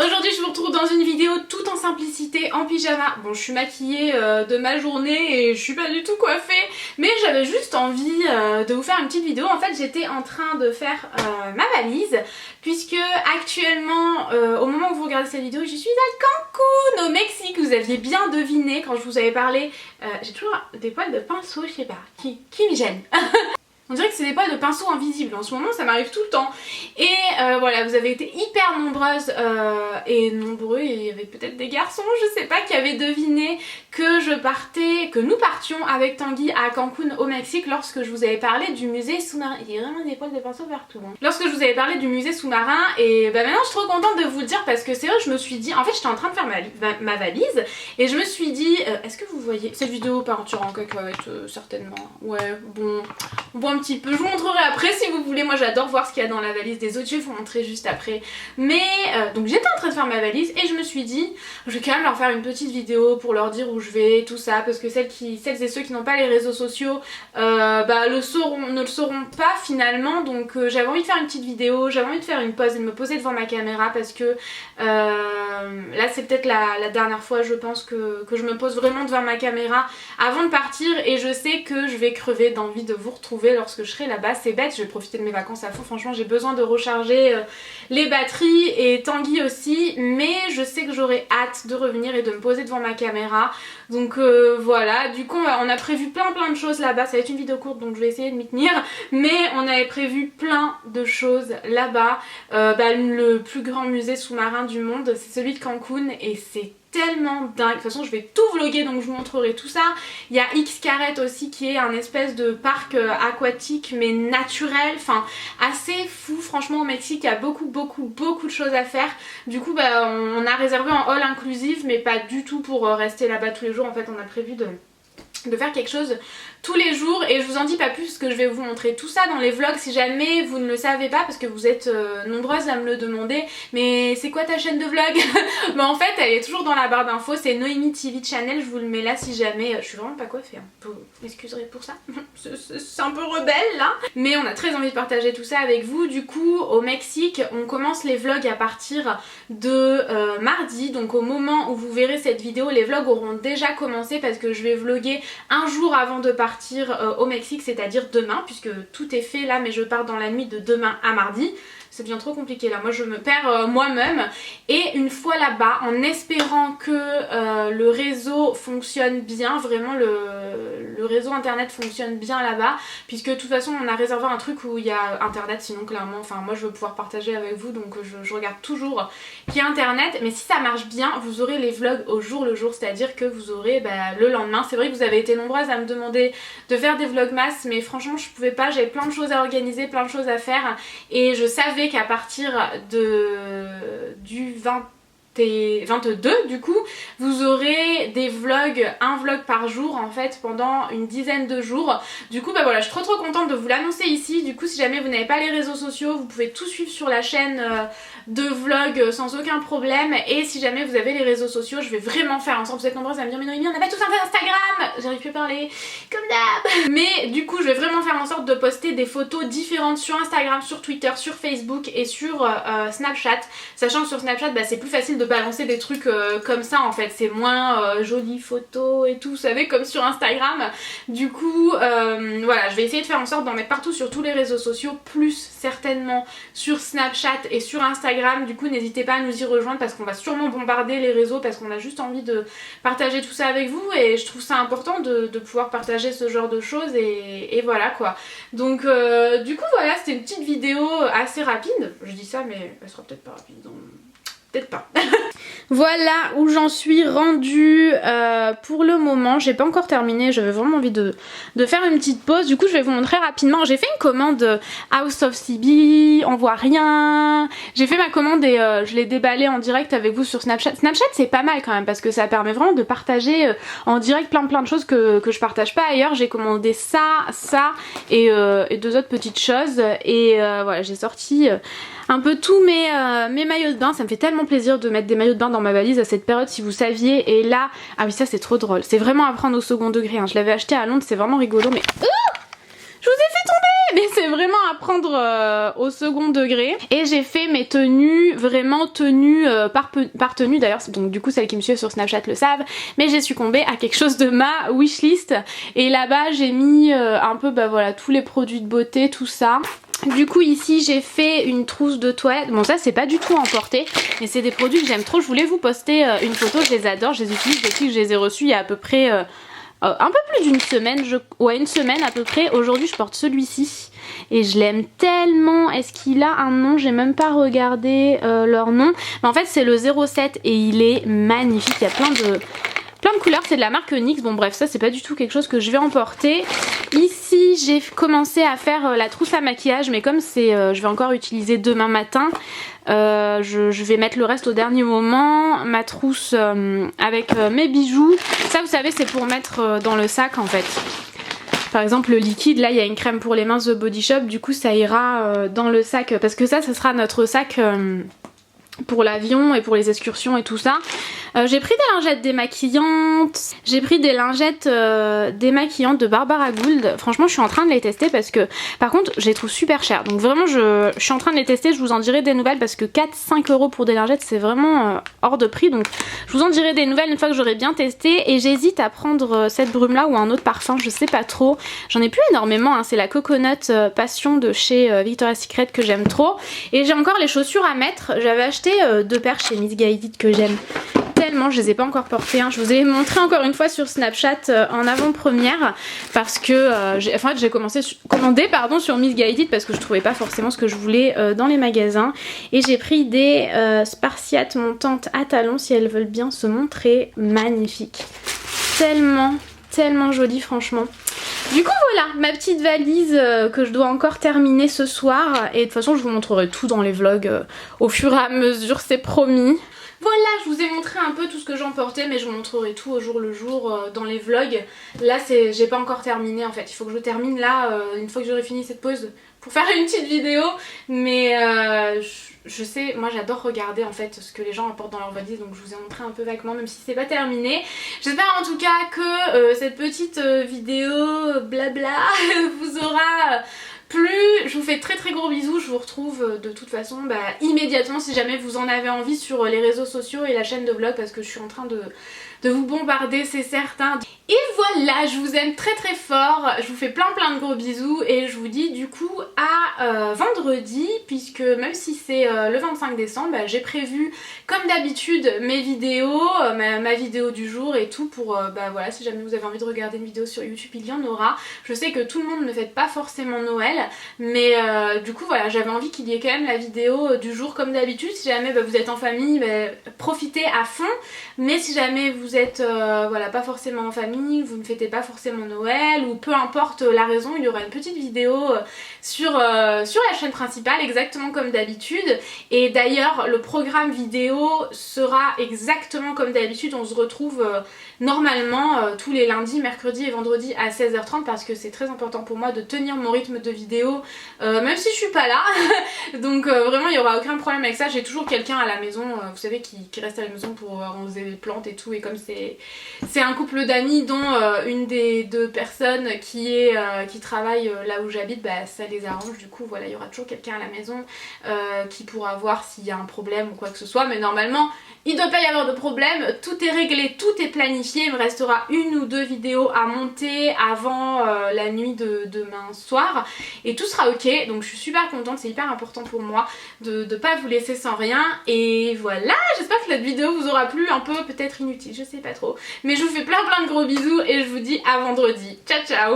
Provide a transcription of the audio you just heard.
Aujourd'hui je vous retrouve dans une vidéo tout en simplicité, en pyjama. Bon, je suis maquillée de ma journée et je suis pas du tout coiffée, mais j'avais juste envie de vous faire une petite vidéo. En fait j'étais en train de faire ma valise, puisque actuellement au moment où vous regardez cette vidéo je suis à Cancun au Mexique. Vous aviez bien deviné quand je vous avais parlé. J'ai toujours des poils de pinceau, je sais pas, qui me gênent. On dirait que c'est des poils de pinceau invisibles, en ce moment ça m'arrive tout le temps. Et voilà, vous avez été hyper nombreuses et nombreux, et il y avait peut-être des garçons, je sais pas, qui avaient deviné que nous partions avec Tanguy à Cancun au Mexique lorsque je vous avais parlé du musée sous-marin. Il y a vraiment des poils de pinceau partout. Hein. Lorsque je vous avais parlé du musée sous-marin, et bah maintenant je suis trop contente de vous le dire parce que c'est vrai, je me suis dit, en fait j'étais en train de faire ma valise et je me suis dit, est-ce que vous voyez cette vidéo partira en cacahuète certainement. Ouais, bon, on voit un petit peu, je vous montrerai après si vous voulez. Moi j'adore voir ce qu'il y a dans la valise des autres, je vais vous montrer juste après. Mais donc j'étais en train de faire ma valise et je me suis dit je vais quand même leur faire une petite vidéo pour leur dire où je vais, tout ça, parce que celles et ceux qui n'ont pas les réseaux sociaux bah, ne le sauront pas finalement. Donc j'avais envie de faire une petite vidéo, j'avais envie de faire une pause et de me poser devant ma caméra parce que là c'est peut-être la dernière fois je pense que je me pose vraiment devant ma caméra avant de partir, et je sais que je vais crever d'envie de vous retrouver lorsque je serai là-bas. C'est bête, je vais profiter de mes vacances à fond, franchement j'ai besoin de recharger les batteries, et Tanguy aussi, mais je sais que j'aurai hâte de revenir et de me poser devant ma caméra. Donc voilà, du coup on a prévu plein de choses là-bas. Ça va être une vidéo courte donc je vais essayer de m'y tenir, mais on avait prévu plein de choses là-bas. Le plus grand musée sous-marin du monde, c'est celui de Cancun, et c'est tellement dingue. De toute façon je vais tout vlogger donc je vous montrerai tout ça. Il y a Xcaret aussi qui est un espèce de parc aquatique mais naturel, enfin assez fou franchement. Au Mexique il y a beaucoup de choses à faire. Du coup on a réservé en all inclusive, mais pas du tout pour rester là-bas tous les jours. En fait on a prévu de faire quelque chose tous les jours, et je vous en dis pas plus parce que je vais vous montrer tout ça dans les vlogs si jamais vous ne le savez pas, parce que vous êtes nombreuses à me le demander. Mais c'est quoi ta chaîne de vlog? Bah en fait elle est toujours dans la barre d'infos, c'est Noémie TV Channel, je vous le mets là si jamais. Je suis vraiment pas coiffée, hein. Vous m'excuserez pour ça. C'est un peu rebelle là, mais on a très envie de partager tout ça avec vous. Du coup au Mexique on commence les vlogs à partir de mardi, donc au moment où vous verrez cette vidéo les vlogs auront déjà commencé, parce que je vais vlogger un jour avant de partir au Mexique, c'est-à-dire demain, puisque tout est fait là, mais je pars dans la nuit de demain à mardi. Ça devient trop compliqué là, moi je me perds moi-même. Et une fois là-bas, en espérant que le réseau fonctionne bien, vraiment le réseau internet fonctionne bien là-bas, puisque de toute façon on a réservé un truc où il y a internet, sinon clairement, enfin moi je veux pouvoir partager avec vous, donc je regarde toujours qu'il y a internet. Mais si ça marche bien, vous aurez les vlogs au jour le jour, c'est-à-dire que vous aurez le lendemain. C'est vrai que vous avez été nombreuses à me demander de faire des vlogmas, mais franchement je pouvais pas, j'avais plein de choses à organiser, plein de choses à faire, et je savais qu'à partir du 22 du coup vous aurez des vlogs, un vlog par jour en fait pendant une dizaine de jours. Du coup voilà, je suis trop contente de vous l'annoncer ici. Du coup si jamais vous n'avez pas les réseaux sociaux, vous pouvez tout suivre sur la chaîne de vlog sans aucun problème. Et si jamais vous avez les réseaux sociaux, je vais vraiment faire en sorte, vous êtes nombreuses à me dire mais Noémie on n'a pas tous un Instagram, j'arrive plus à parler comme d'hab, mais du coup je vais vraiment faire en sorte de poster des photos différentes sur Instagram, sur Twitter, sur Facebook et sur Snapchat, sachant que sur Snapchat c'est plus facile de balancer des trucs comme ça en fait, c'est moins jolies photos et tout, vous savez, comme sur Instagram. Du coup voilà, je vais essayer de faire en sorte d'en mettre partout sur tous les réseaux sociaux, plus certainement sur Snapchat et sur Instagram. Du coup n'hésitez pas à nous y rejoindre parce qu'on va sûrement bombarder les réseaux, parce qu'on a juste envie de partager tout ça avec vous, et je trouve ça important de pouvoir partager ce genre de choses, et voilà quoi. Donc du coup voilà, c'était une petite vidéo assez rapide, je dis ça mais elle sera peut-être pas rapide, donc peut-être pas. Voilà où j'en suis rendue pour le moment. J'ai pas encore terminé, j'avais vraiment envie de faire une petite pause. Du coup je vais vous montrer rapidement. J'ai fait une commande House of CB, on voit rien. J'ai fait ma commande et je l'ai déballée en direct avec vous sur Snapchat. Snapchat c'est pas mal quand même parce que ça permet vraiment de partager en direct plein de choses que je partage pas ailleurs. J'ai commandé ça et deux autres petites choses, et voilà, j'ai sorti un peu tous mes maillots de bain. Ça me fait tellement plaisir de mettre des maillots de bain dans ma valise à cette période, si vous saviez. Et là, ah oui ça c'est trop drôle, c'est vraiment à prendre au second degré, hein. Je l'avais acheté à Londres, c'est vraiment rigolo, mais je vous ai fait tomber. mais c'est vraiment à prendre au second degré. Et j'ai fait mes tenues, vraiment tenues par tenue d'ailleurs, donc du coup celles qui me suivent sur Snapchat le savent, mais j'ai succombé à quelque chose de ma wishlist. Et là-bas j'ai mis un peu bah voilà tous les produits de beauté, tout ça. Du coup ici j'ai fait une trousse de toilette, bon ça c'est pas du tout emporté, mais c'est des produits que j'aime trop, je voulais vous poster une photo, je les adore, je les utilise depuis que je les ai reçus il y a à peu près un peu plus d'une semaine, ouais une semaine à peu près. Aujourd'hui je porte celui-ci et je l'aime tellement. Est-ce qu'il a un nom? J'ai même pas regardé leur nom, mais en fait c'est le 07 et il est magnifique, il y a plein de couleurs, c'est de la marque NYX. Bon bref, ça c'est pas du tout quelque chose que je vais emporter. Ici j'ai commencé à faire la trousse à maquillage, mais comme c'est je vais encore utiliser demain matin, je vais mettre le reste au dernier moment. Ma trousse avec mes bijoux, ça vous savez c'est pour mettre dans le sac en fait. Par exemple le liquide, là il y a une crème pour les mains The Body Shop, du coup ça ira dans le sac, parce que ça sera notre sac pour l'avion et pour les excursions et tout ça. J'ai pris des lingettes démaquillantes, j'ai pris des lingettes démaquillantes de Barbara Gould. Franchement je suis en train de les tester parce que par contre je les trouve super chères, donc vraiment je suis en train de les tester, je vous en dirai des nouvelles parce que 4-5 € pour des lingettes c'est vraiment hors de prix, donc je vous en dirai des nouvelles une fois que j'aurai bien testé. Et j'hésite à prendre cette brume là ou un autre parfum, je sais pas trop, j'en ai plus énormément hein. C'est la Coconut Passion de chez Victoria's Secret que j'aime trop. Et j'ai encore les chaussures à mettre, j'avais acheté 2 paires chez Missguided que j'aime tellement, je les ai pas encore portées hein. Je vous ai montré encore une fois sur Snapchat en avant-première parce que j'ai commandé sur Missguided parce que je trouvais pas forcément ce que je voulais dans les magasins. Et j'ai pris des Spartiates montantes à talons, si elles veulent bien se montrer, magnifiques, tellement jolies franchement. Du coup voilà ma petite valise que je dois encore terminer ce soir, et de toute façon je vous montrerai tout dans les vlogs au fur et à mesure, c'est promis. Voilà, je vous ai montré un peu tout ce que j'emportais, mais je vous montrerai tout au jour le jour dans les vlogs. Là j'ai pas encore terminé en fait, il faut que je termine là une fois que j'aurai fini cette pause pour faire une petite vidéo. Mais je sais, moi j'adore regarder en fait ce que les gens apportent dans leur valise, donc je vous ai montré un peu vaguement même si c'est pas terminé. J'espère en tout cas que cette petite vidéo blabla vous aura plu. Je vous fais très gros bisous, je vous retrouve de toute façon immédiatement si jamais vous en avez envie sur les réseaux sociaux et la chaîne de vlog, parce que je suis en train de vous bombarder, c'est certain. Et voilà, je vous aime très fort, je vous fais plein de gros bisous et je vous dis du coup à vendredi, puisque même si c'est le 25 décembre, j'ai prévu comme d'habitude mes vidéos, ma vidéo du jour et tout pour voilà, si jamais vous avez envie de regarder une vidéo sur YouTube, il y en aura. Je sais que tout le monde ne fête pas forcément Noël, mais du coup voilà, j'avais envie qu'il y ait quand même la vidéo du jour comme d'habitude. Si jamais vous êtes en famille, profitez à fond, mais si jamais vous êtes voilà, pas forcément en famille, vous ne fêtez pas forcément Noël, ou peu importe la raison, il y aura une petite vidéo sur la chaîne principale exactement comme d'habitude. Et d'ailleurs le programme vidéo sera exactement comme d'habitude, on se retrouve normalement tous les lundis, mercredis et vendredis à 16h30, parce que c'est très important pour moi de tenir mon rythme de vidéo même si je suis pas là. Donc vraiment il n'y aura aucun problème avec ça, j'ai toujours quelqu'un à la maison, vous savez, qui reste à la maison pour arroser les plantes et tout. Et comme c'est un couple d'amis dont une des 2 personnes qui travaille là où j'habite, ça les arrange. Du coup voilà, il y aura toujours quelqu'un à la maison qui pourra voir s'il y a un problème ou quoi que ce soit. Mais normalement il ne doit pas y avoir de problème, tout est réglé, tout est planifié. Il me restera 1 ou 2 vidéos à monter avant la nuit de demain soir et tout sera ok. Donc je suis super contente, c'est hyper important pour moi de ne pas vous laisser sans rien. Et voilà, j'espère que cette vidéo vous aura plu, un peu peut-être inutile, je sais pas trop. Mais je vous fais plein de gros bisous et je vous dis à vendredi. Ciao ciao.